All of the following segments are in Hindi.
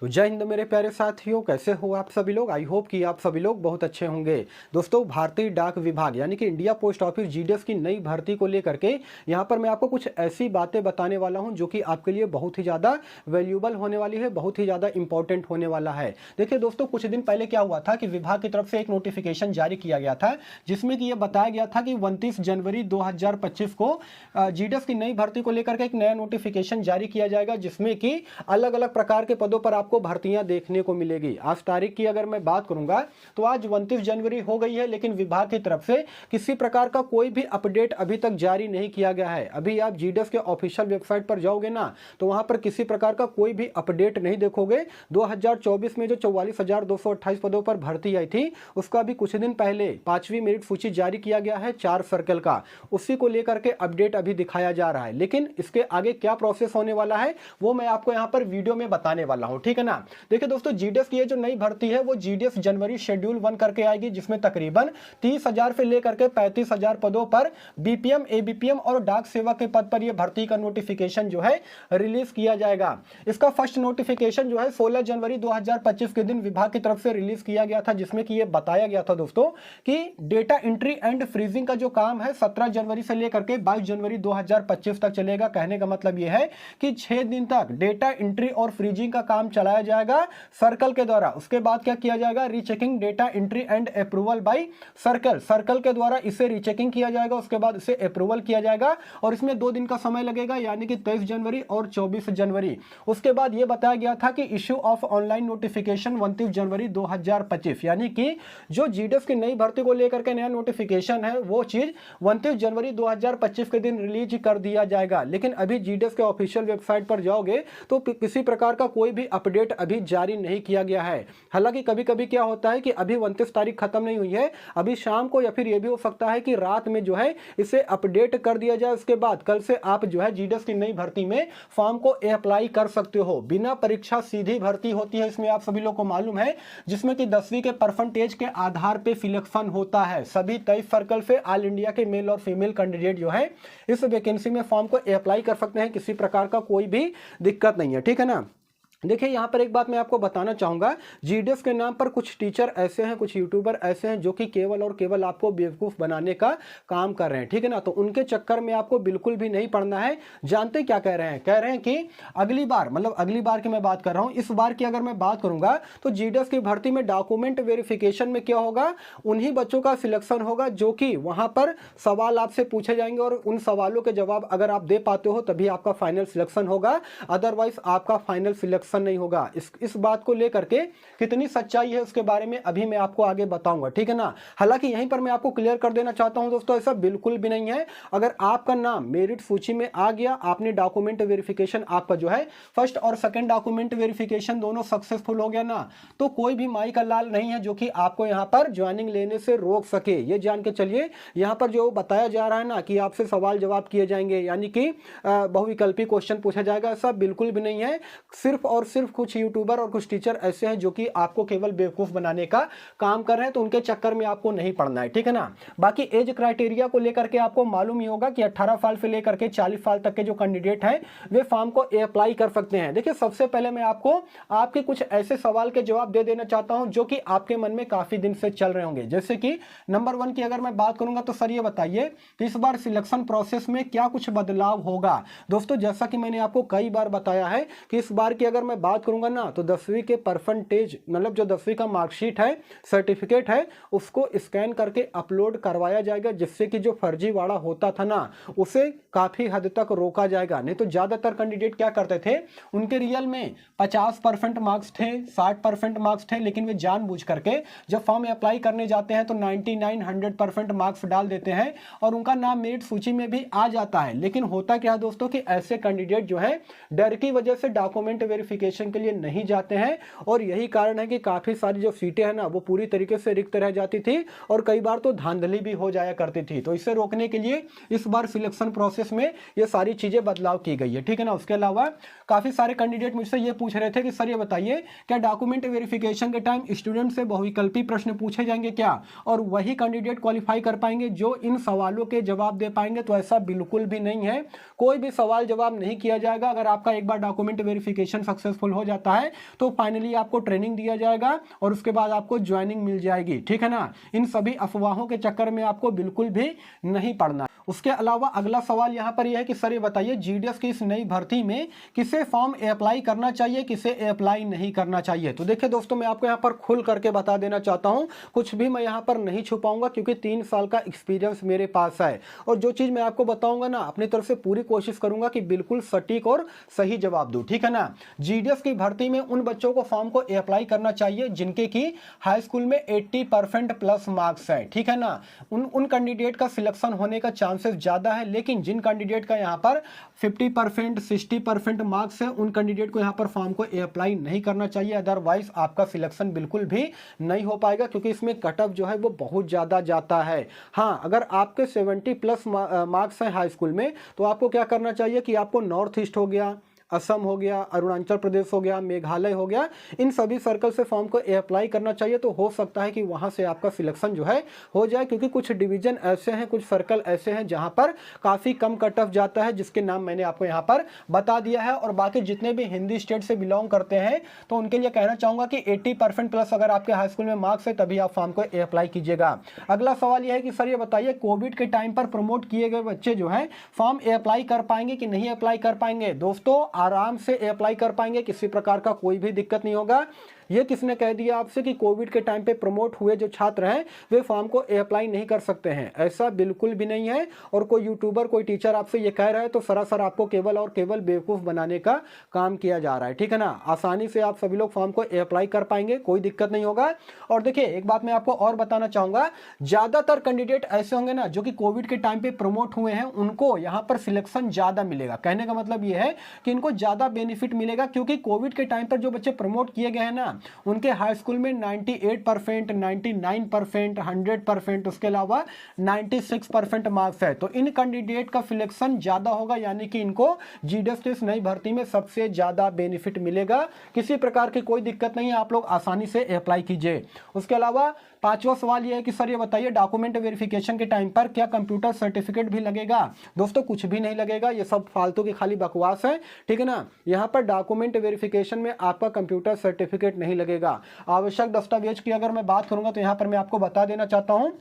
तो जय हिंद मेरे प्यारे साथियों, कैसे हो आप सभी लोग। आई होप कि आप सभी लोग बहुत अच्छे होंगे। दोस्तों, भारतीय डाक विभाग यानी कि इंडिया पोस्ट ऑफिस जीडीएस की नई भर्ती को लेकर के यहाँ पर मैं आपको कुछ ऐसी बातें बताने वाला हूँ जो कि आपके लिए बहुत ही ज़्यादा वैल्यूबल होने वाली है, बहुत ही ज़्यादा इंपॉर्टेंट होने वाला है। देखिए दोस्तों, कुछ दिन पहले क्या हुआ था कि विभाग की तरफ से एक नोटिफिकेशन जारी किया गया था जिसमें कि यह बताया गया था कि 29 जनवरी 2025 को जीडीएस की नई भर्ती को लेकर के एक नया नोटिफिकेशन जारी किया जाएगा जिसमें कि अलग अलग प्रकार के पदों पर आपको भर्तियां देखने को मिलेगी। आज तारीख की अगर मैं बात करूंगा तो आज 29 जनवरी हो गई है, लेकिन विभाग की तरफ से किसी प्रकार का कोई भी अपडेट अभी तक जारी नहीं किया गया है। अभी आप जीडीएस के ऑफिशियल वेबसाइट पर जाओगे ना तो वहां पर किसी प्रकार का कोई भी अपडेट नहीं देखोगे। 2024 में जो 44,228 पदों पर भर्ती आई थी उसका भी कुछ दिन पहले 5वीं मेरिट सूची जारी किया गया है 4 सर्कल का, उसी को लेकर के अपडेट अभी दिखाया जा रहा है। लेकिन इसके आगे क्या प्रोसेस होने वाला है वो मैं आपको यहां पर वीडियो में बताने वाला हूं, ठीक है ना। देखिए दोस्तों, जीडीएस की ये जो नई भर्ती है वो जीडीएस जनवरी शेड्यूल 1 करके आएगी जिसमें तकरीबन 30,000 से लेकर के 35,000 पदों पर बीपीएम, एबीपीएम और डाक सेवक के पद पर यह भर्ती का नोटिफिकेशन जो है रिलीज किया जाएगा। इसका फर्स्ट नोटिफिकेशन जो है 16 जनवरी 2025 के दिन विभाग की तरफ से रिलीज किया गया था जिसमें कि यह बताया गया था दोस्तों कि डेटा एंट्री एंड फ्रीजिंग का जो काम है 17 जनवरी से लेकर के 22 जनवरी 2025 तक चलेगा। कहने का मतलब यह है कि 6 दिन तक डेटा एंट्री और फ्रीजिंग का काम चलाया जाएगा सर्कल के द्वारा। उसके बाद क्या किया जाएगा, rechecking data entry and approval by circle के द्वारा इसे रीचेकिंग किया जाएगा, उसके बाद इसे अप्रूवल किया जाएगा और इसमें 2 दिन का समय लगेगा यानी कि 23 जनवरी और 24 जनवरी। उसके बाद यह बताया गया था कि इश्यू ऑफ ऑनलाइन नोटिफिकेशन 29 जनवरी 2025 यानी कि जो जीडीएस की नई भर्ती को लेकर के नया नोटिफिकेशन है वो चीज 29 जनवरी 2025 के दिन रिलीज कर दिया जाएगा। लेकिन अभी जीडीएस के ऑफिशियल वेबसाइट पर जाओगे तो किसी प्रकार का कोई भी अपडेट अभी जारी नहीं किया गया है। हालांकि कभी कभी क्या होता है कि अभी 29 तारीख खत्म नहीं हुई है, अभी शाम को या फिर यह भी हो सकता है कि रात में जो है इसे अपडेट कर दिया जाए। उसके बाद कल से आप जो है जीडीएस की नई भर्ती में फॉर्म को अप्लाई कर सकते हो। बिना परीक्षा सीधी भर्ती होती है, इसमें आप सभी लोग को मालूम है, जिसमें कि 10वीं के परसेंटेज के आधार पे सिलेक्शन होता है। सभी 23 सर्कल से ऑल इंडिया के मेल और फीमेल कैंडिडेट जो है इस वैकेंसी में फॉर्म को अप्लाई कर सकते हैं, किसी प्रकार का कोई भी दिक्कत नहीं है, ठीक है ना। देखिए यहाँ पर एक बात मैं आपको बताना चाहूँगा, जीडीएस के नाम पर कुछ टीचर ऐसे हैं, कुछ यूट्यूबर ऐसे हैं जो कि केवल और केवल आपको बेवकूफ़ बनाने का काम कर रहे हैं, ठीक है ना। तो उनके चक्कर में आपको बिल्कुल भी नहीं पड़ना है। जानते क्या कह रहे हैं, कह रहे हैं कि अगली बार, मतलब अगली बार की मैं बात कर रहा हूँ, इस बार की अगर मैं बात करूँगा तो जीडीएस की भर्ती में डॉक्यूमेंट वेरिफिकेशन में क्या होगा, उन्हीं बच्चों का सिलेक्शन होगा जो कि वहाँ पर सवाल आपसे पूछे जाएंगे और उन सवालों के जवाब अगर आप दे पाते हो तभी आपका फाइनल सिलेक्शन होगा, अदरवाइज आपका फाइनल सिलेक्शन नहीं होगा। इस बात को लेकर के कितनी सच्चाई है उसके बारे में अभी मैं आपको आगे बताऊंगा, ठीक है ना। हालांकि यहीं पर मैं आपको क्लियर कर देना चाहता हूं दोस्तों, ऐसा बिल्कुल भी नहीं है। अगर आपका नाम मेरिट सूची में आ गया, आपने डॉक्यूमेंट वेरिफिकेशन आपका जो है फर्स्ट और सेकंड डॉक्यूमेंट वेरिफिकेशन दोनों सक्सेसफुल हो गया ना, तो कोई भी माई का लाल नहीं है जो कि आपको यहां पर ज्वाइनिंग लेने से रोक सके। ये जान के चलिए, यहां पर जो बताया जा रहा है ना कि आपसे सवाल जवाब किए जाएंगे यानी कि बहुविकल्पी क्वेश्चन पूछा जाएगा, ऐसा बिल्कुल भी नहीं है। सिर्फ और सिर्फ कुछ यूट्यूबर और कुछ टीचर ऐसे हैं जो कि आपको केवल बेवकूफ बनाने का काम कर रहे हैं, तो उनके चक्कर में आपको नहीं पड़ना है, ठीक है ना। बाकी एज क्राइटेरिया को लेकर के आपको मालूम ही होगा कि 18 साल से लेकर के 40 साल तक के जो कैंडिडेट हैं वे फॉर्म को अप्लाई कर सकते हैं। देखिए, सबसे पहले मैं आपको आपके कुछ ऐसे सवाल के जवाब दे देना चाहता हूं जो कि आपके मन में काफी दिन से चल रहे होंगे। जैसे कि नंबर 1 की अगर मैं बात करूंगा तो सर ये बताइए कि इस बार सिलेक्शन प्रोसेस में क्या कुछ बदलाव होगा। दोस्तों, जैसा कि मैंने आपको कई बार बताया है कि इस बार की अगर मैं बात करूंगा ना तो 10वीं के परसेंटेज, मतलब जो 10वीं का मार्कशीट है, सर्टिफिकेट है, उसको स्कैन करके अपलोड करवाया जाएगा जिससे कि जो फर्जीवाड़ा होता था ना उसे काफी हद तक रोका जाएगा। नहीं तो ज्यादातर कैंडिडेट क्या करते थे, उनके रियल में 50% मार्क्स थे, 60% मार्क्स थे, लेकिन वे जानबूझ करके जब फॉर्म अप्लाई करने जाते हैं तो 99-100% मार्क्स डाल देते हैं और उनका नाम मेरिट सूची में भी आ जाता है। लेकिन होता क्या है दोस्तों कि ऐसे कैंडिडेट जो है डर की वजह से डॉक्यूमेंट वेरिफिकेशन के लिए नहीं जाते हैं और यही कारण है कि काफी सारी जो सीटें हैं ना वो पूरी तरीके से रिक्त रह जाती थी और कई बार तो धांधली भी हो जाया करती थी। तो इसे रोकने के लिए इस बार सिलेक्शन प्रोसेस में ये सारी चीजें बदलाव की गई है, ठीक है ना। उसके अलावा काफी सारे कैंडिडेट मुझसे ये पूछ रहे थे कि सर ये बताइए क्या डॉक्यूमेंट वेरिफिकेशन के टाइम स्टूडेंट से बहुविकल्पी प्रश्न पूछे जाएंगे क्या, और वही कैंडिडेट क्वालिफाई कर पाएंगे जो इन सवालों के जवाब दे पाएंगे। तो ऐसा बिल्कुल भी नहीं है, कोई भी सवाल जवाब नहीं किया जाएगा। अगर आपका एक बार डॉक्यूमेंट वेरिफिकेशन सक्सेस सक्सेसफुल हो जाता है तो फाइनली आपको ट्रेनिंग दिया जाएगा और उसके बाद आपको ज्वाइनिंग मिल जाएगी, ठीक है ना। इन सभी अफवाहों के चक्कर में आपको बिल्कुल भी नहीं पड़ना। उसके अलावा अगला सवाल यहाँ पर यह है कि सर ये बताइए जीडीएस की इस नई भर्ती में किसे फॉर्म अप्लाई करना चाहिए, किसे अप्लाई नहीं करना चाहिए। तो देखिए दोस्तों, मैं आपको यहाँ पर खुल करके बता देना चाहता हूँ, कुछ भी मैं यहाँ पर नहीं छुपाऊंगा क्योंकि 3 साल का एक्सपीरियंस मेरे पास है और जो चीज़ मैं आपको बताऊंगा ना, अपनी तरफ से पूरी कोशिश करूंगा कि बिल्कुल सटीक और सही जवाब दूं, ठीक है ना। जीडीएस की भर्ती में उन बच्चों को फॉर्म को अप्लाई करना चाहिए जिनके की हाई स्कूल में 80% प्लस मार्क्स है, ठीक है ना। उन कैंडिडेट का सिलेक्शन होने का चांसेस ज्यादा है, लेकिन जिन कैंडिडेट का यहाँ पर 50% 60% मार्क्स है उन कैंडिडेट को यहाँ पर फॉर्म को अप्लाई नहीं करना चाहिए, अदरवाइज आपका सिलेक्शन बिल्कुल भी नहीं हो पाएगा क्योंकि इसमें कट ऑफ जो है वो बहुत ज्यादा जाता है। हाँ, अगर आपके 70 प्लस मार्क्स हैं हाई स्कूल में तो आपको क्या करना चाहिए कि आपको नॉर्थ ईस्ट हो गया, असम हो गया, अरुणाचल प्रदेश हो गया, मेघालय हो गया, इन सभी सर्कल से फॉर्म को अप्लाई करना चाहिए। तो हो सकता है कि वहां से आपका सिलेक्शन जो है हो जाए क्योंकि कुछ डिवीजन ऐसे हैं, कुछ सर्कल ऐसे हैं जहां पर काफ़ी कम कट ऑफ जाता है, जिसके नाम मैंने आपको यहाँ पर बता दिया है। और बाकी जितने भी हिंदी स्टेट से बिलोंग करते हैं तो उनके लिए कहना चाहूँगा कि 80% प्लस अगर आपके हाई स्कूल में मार्क्स है तभी आप फॉर्म को अप्लाई कीजिएगा। अगला सवाल यह है कि सर ये बताइए कोविड के टाइम पर प्रमोट किए गए बच्चे जो है फॉर्म अप्लाई कर पाएंगे कि नहीं अप्लाई कर पाएंगे। दोस्तों, आराम से अप्लाई कर पाएंगे, किसी प्रकार का कोई भी दिक्कत नहीं होगा। ये किसने कह दिया आपसे कि कोविड के टाइम पे प्रमोट हुए जो छात्र हैं वे फॉर्म को अप्लाई नहीं कर सकते हैं? ऐसा बिल्कुल भी नहीं है। और कोई यूट्यूबर, कोई टीचर आपसे ये कह रहा है तो सरासर आपको केवल और केवल बेवकूफ़ बनाने का काम किया जा रहा है, ठीक है ना। आसानी से आप सभी लोग फॉर्म को अप्लाई कर पाएंगे, कोई दिक्कत नहीं होगा। और देखिए एक बात मैं आपको और बताना चाहूँगा, ज़्यादातर कैंडिडेट ऐसे होंगे ना जो कि कोविड के टाइम पर प्रमोट हुए हैं, उनको यहाँ पर सिलेक्शन ज़्यादा मिलेगा। कहने का मतलब ये है कि इनको ज़्यादा बेनिफिट मिलेगा क्योंकि कोविड के टाइम पर जो बच्चे प्रमोट किए गए हैं ना उनके हाई स्कूल में 98%, 99%, 100%, उसके अलावा 96% मार्क्स है। तो इन कैंडिडेट का सिलेक्शन ज्यादा होगा, यानी कि इनको जीडीएस की इस नई भर्ती में सबसे ज्यादा बेनिफिट मिलेगा। किसी प्रकार की कोई दिक्कत नहीं है, आप लोग आसानी से अप्लाई कीजिए। उसके अलावा 5वां सवाल यह है कि सर ये बताइए डॉक्यूमेंट वेरिफिकेशन के टाइम पर क्या कंप्यूटर सर्टिफिकेट भी लगेगा? दोस्तों, कुछ भी नहीं लगेगा, ये सब फालतू की खाली बकवास है, ठीक है ना। यहाँ पर डॉक्यूमेंट वेरिफिकेशन में आपका कंप्यूटर सर्टिफिकेट नहीं लगेगा। आवश्यक दस्तावेज की अगर मैं बात करूंगा तो यहाँ पर मैं आपको बता देना चाहता हूँ,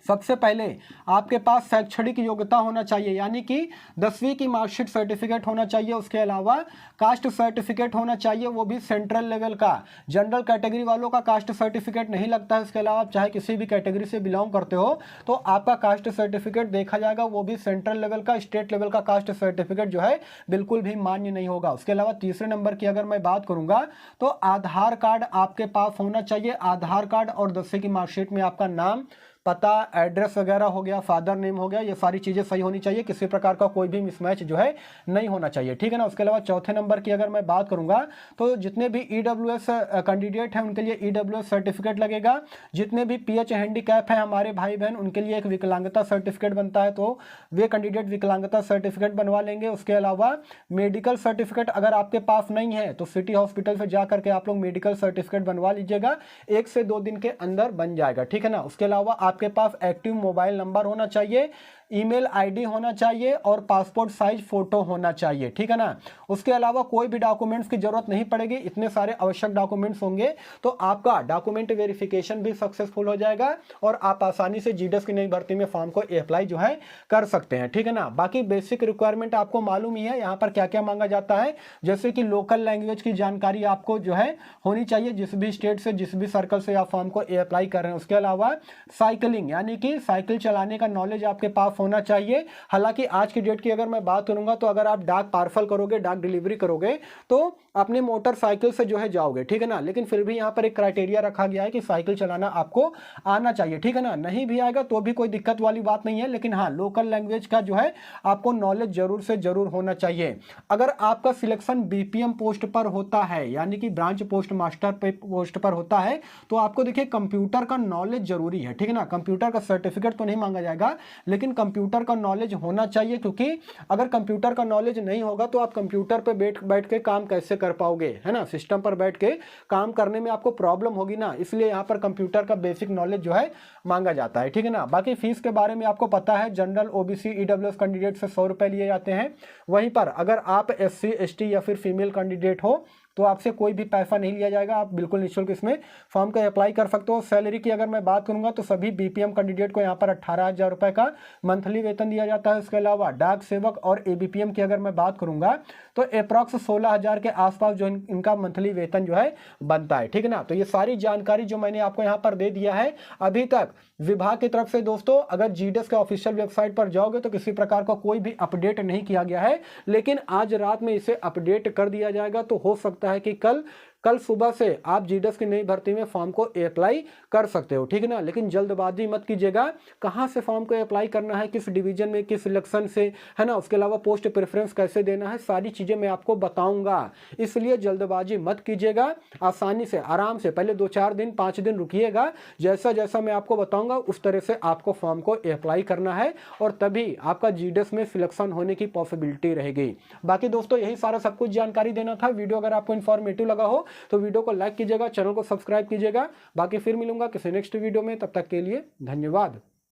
सबसे पहले आपके पास शैक्षणिक योग्यता होना चाहिए, यानी कि 10वीं की मार्कशीट सर्टिफिकेट होना चाहिए। उसके अलावा कास्ट सर्टिफिकेट होना चाहिए, वो भी सेंट्रल लेवल का। जनरल कैटेगरी वालों का कास्ट सर्टिफिकेट नहीं लगता है। इसके अलावा आप चाहे किसी भी कैटेगरी से बिलोंग करते हो तो आपका कास्ट सर्टिफिकेट देखा जाएगा, वो भी सेंट्रल लेवल का। स्टेट लेवल का कास्ट सर्टिफिकेट जो है बिल्कुल भी मान्य नहीं होगा। उसके अलावा तीसरे नंबर की अगर मैं बात करूंगा तो आधार कार्ड आपके पास होना चाहिए। आधार कार्ड और 10वीं की मार्कशीट में आपका नाम, पता, एड्रेस वगैरह हो गया, फादर नेम हो गया, ये सारी चीज़ें सही होनी चाहिए। किसी प्रकार का कोई भी मिसमैच जो है नहीं होना चाहिए, ठीक है ना। उसके अलावा चौथे नंबर की अगर मैं बात करूंगा तो जितने भी ईडब्ल्यूएस कैंडिडेट हैं उनके लिए ईडब्ल्यूएस सर्टिफिकेट लगेगा। जितने भी पीएच हैंडीकैप हैं हमारे भाई बहन, उनके लिए एक विकलांगता सर्टिफिकेट बनता है, तो वे कैंडिडेट विकलांगता सर्टिफिकेट बनवा लेंगे। उसके अलावा मेडिकल सर्टिफिकेट अगर आपके पास नहीं है तो सिटी हॉस्पिटल से जा करके आप लोग मेडिकल सर्टिफिकेट बनवा लीजिएगा, 1 से 2 दिन के अंदर बन जाएगा, ठीक है ना। उसके अलावा आपके पास एक्टिव मोबाइल नंबर होना चाहिए, ईमेल आईडी होना चाहिए और पासपोर्ट साइज फोटो होना चाहिए, ठीक है ना। उसके अलावा कोई भी डॉक्यूमेंट्स की जरूरत नहीं पड़ेगी। इतने सारे आवश्यक डॉक्यूमेंट्स होंगे तो आपका डॉक्यूमेंट वेरिफिकेशन भी सक्सेसफुल हो जाएगा और आप आसानी से जीडीएस की नई भर्ती में फॉर्म को अप्लाई जो है कर सकते हैं, ठीक है ना। बाकी बेसिक रिक्वायरमेंट आपको मालूम ही है यहाँ पर क्या क्या मांगा जाता है, जैसे कि लोकल लैंग्वेज की जानकारी आपको जो है होनी चाहिए, जिस भी स्टेट से, जिस भी सर्कल से आप फॉर्म को अप्लाई कर रहे हैं। उसके अलावा साइकिलिंग यानी कि साइकिल चलाने का नॉलेज आपके पास होना चाहिए। हालांकि आज की डेट की अगर मैं बात करूंगा तो अगर आप डाक पार्सल करोगे, डाक डिलीवरी करोगे तो अपने मोटरसाइकिल से जो है जाओगे, ठीक है ना। लेकिन फिर भी यहाँ पर एक क्राइटेरिया रखा गया है कि साइकिल चलाना आपको आना चाहिए, ठीक है ना। नहीं भी आएगा तो भी कोई दिक्कत वाली बात नहीं है, लेकिन हाँ लोकल लैंग्वेज का जो है आपको नॉलेज जरूर से जरूर होना चाहिए। अगर आपका सिलेक्शन बीपीएम पोस्ट पर होता है यानी कि ब्रांच पोस्ट मास्टर पोस्ट पर होता है तो आपको देखिए कंप्यूटर का नॉलेज जरूरी है, ठीक है ना। कंप्यूटर का सर्टिफिकेट तो नहीं मांगा जाएगा लेकिन कंप्यूटर का नॉलेज होना चाहिए, क्योंकि अगर कंप्यूटर का नॉलेज नहीं होगा तो आप कंप्यूटर पर बैठ के काम कैसे कर पाओगे, है ना। सिस्टम पर बैठ के काम करने में आपको प्रॉब्लम होगी ना, इसलिए यहाँ पर कंप्यूटर का बेसिक नॉलेज जो है मांगा जाता है, ठीक है ना। बाकी फीस के बारे में आपको पता है, जनरल ओबीसी ईडब्ल्यूएस कैंडिडेट से 100 रुपए लिए जाते हैं। वहीं पर अगर आप एससी एसटी या फिर फीमेल कैंडिडेट हो तो आपसे कोई भी पैसा नहीं लिया जाएगा, आप बिल्कुल निःशुल्क इसमें फॉर्म को अप्लाई कर सकते हो। सैलरी की अगर मैं बात करूंगा तो सभी बीपीएम कैंडिडेट को यहाँ पर 18,000 रुपये का मंथली वेतन दिया जाता है। इसके अलावा डाक सेवक और एबीपीएम की अगर मैं बात करूंगा तो अप्रॉक्स 16,000 के आसपास जो इनका मंथली वेतन जो है बनता है, ठीक है ना। तो ये सारी जानकारी जो मैंने आपको यहाँ पर दे दिया है अभी तक विभाग की तरफ से दोस्तों, अगर जीडीएस के ऑफिशियल वेबसाइट पर जाओगे तो किसी प्रकार का कोई भी अपडेट नहीं किया गया है, लेकिन आज रात में इसे अपडेट कर दिया जाएगा। तो हो सकता है कि कल सुबह से आप जीडीएस की नई भर्ती में फॉर्म को अप्लाई कर सकते हो, ठीक है ना। लेकिन जल्दबाजी मत कीजिएगा, कहाँ से फॉर्म को अप्लाई करना है, किस डिवीजन में, किस सिलेक्शन से, है ना। उसके अलावा पोस्ट प्रेफरेंस कैसे देना है, सारी चीज़ें मैं आपको बताऊंगा, इसलिए जल्दबाजी मत कीजिएगा। आसानी से आराम से पहले 2-4 दिन 5 दिन रुकिएगा, जैसा जैसा मैं आपको बताऊंगा उस तरह से आपको फॉर्म को अप्लाई करना है और तभी आपका जीडीएस में सिलेक्शन होने की पॉसिबिलिटी रहेगी। बाकी दोस्तों यही सारा सब कुछ जानकारी देना था। वीडियो अगर आपको इन्फॉर्मेटिव लगा हो तो वीडियो को लाइक कीजिएगा, चैनल को सब्सक्राइब कीजिएगा। बाकी फिर मिलूंगा किसी नेक्स्ट वीडियो में, तब तक के लिए धन्यवाद।